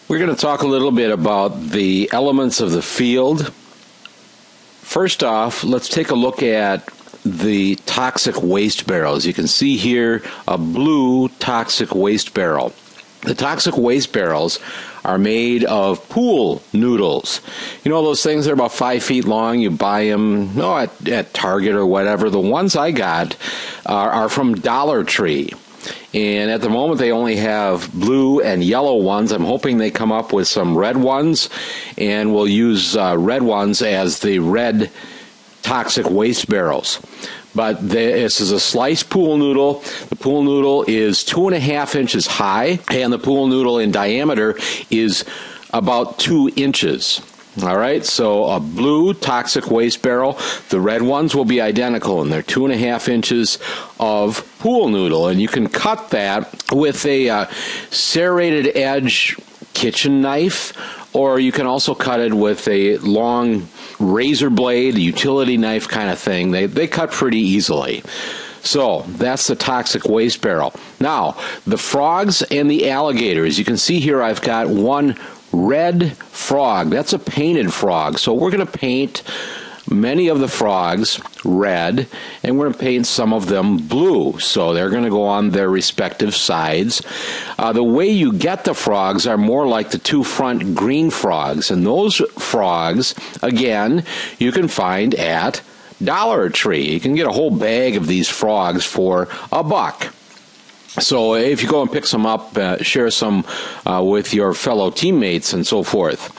We're going to talk a little bit about the elements of the field. First off, let's take a look at the toxic waste barrels. You can see here a blue toxic waste barrel. The toxic waste barrels are made of pool noodles. You know those things that are about 5 feet long? You buy them at Target or whatever. The ones I got are from Dollar Tree. And at the moment, they only have blue and yellow ones. I'm hoping they come up with some red ones, and we'll use red ones as the red toxic waste barrels. But this is a sliced pool noodle. The pool noodle is 2.5 inches high, and the pool noodle in diameter is about 2 inches. All right, so a blue toxic waste barrel. The red ones will be identical, and they're 2.5 inches of pool noodle. And you can cut that with a serrated edge kitchen knife, or you can also cut it with a long razor blade, utility knife kind of thing. They cut pretty easily. So that's the toxic waste barrel. Now, the frogs and the alligators. You can see here I've got one red frog. That's a painted frog. So we're going to paint many of the frogs red, and we're going to paint some of them blue. So they're going to go on their respective sides. The way you get the frogs are more like the two front green frogs. And those frogs, again, you can find at Dollar Tree. You can get a whole bag of these frogs for $1. So if you go and pick some up, share some with your fellow teammates and so forth.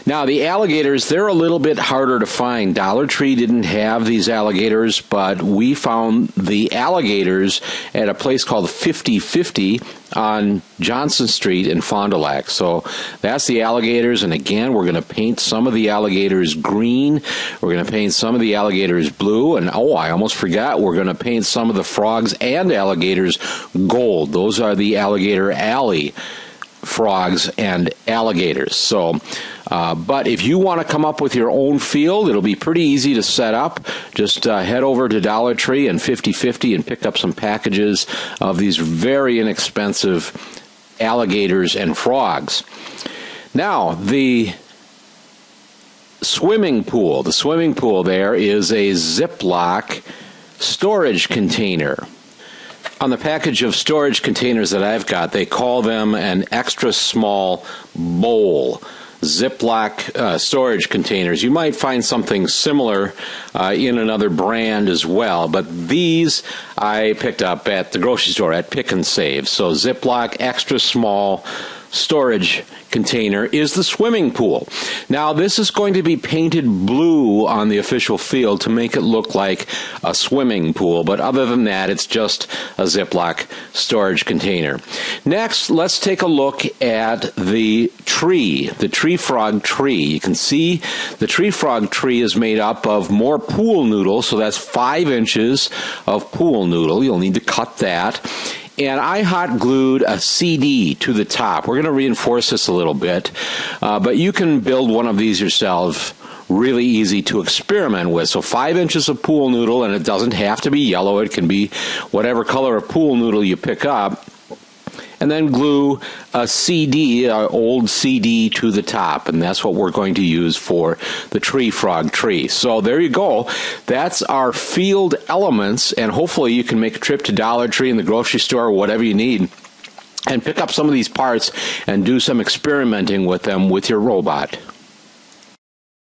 Now, the alligators, they're a little bit harder to find. Dollar Tree didn't have these alligators, but we found the alligators at a place called 50/50 on Johnson Street in Fond du Lac. So that's the alligators, and again, we're going to paint some of the alligators green. We're going to paint some of the alligators blue, and I almost forgot, we're going to paint some of the frogs and alligators gold. Those are the Alligator Alley frogs and alligators. So, but if you want to come up with your own field, it'll be pretty easy to set up. Just head over to Dollar Tree and 50/50 and pick up some packages of these very inexpensive alligators and frogs. Now, the swimming pool. The swimming pool there is a Ziploc storage container. On the package of storage containers that I've got, they call them an extra small bowl. Ziploc storage containers. You might find something similar in another brand as well, but these I picked up at the grocery store at Pick and Save. So Ziploc extra small storage container is the swimming pool. Now, this is going to be painted blue on the official field to make it look like a swimming pool, but other than that, it's just a Ziploc storage container. Next, let's take a look at the tree frog tree. You can see the tree frog tree is made up of more pool noodle, so that's 5 inches of pool noodle. You'll need to cut that. And I hot glued a CD to the top. We're going to reinforce this a little bit, but you can build one of these yourself. Really easy to experiment with. So 5 inches of pool noodle, and it doesn't have to be yellow. It can be whatever color of pool noodle you pick up. And then glue a CD, an old CD, to the top. And that's what we're going to use for the tree frog tree. So there you go. That's our field elements. And hopefully you can make a trip to Dollar Tree in the grocery store or whatever you need and pick up some of these parts and do some experimenting with them with your robot.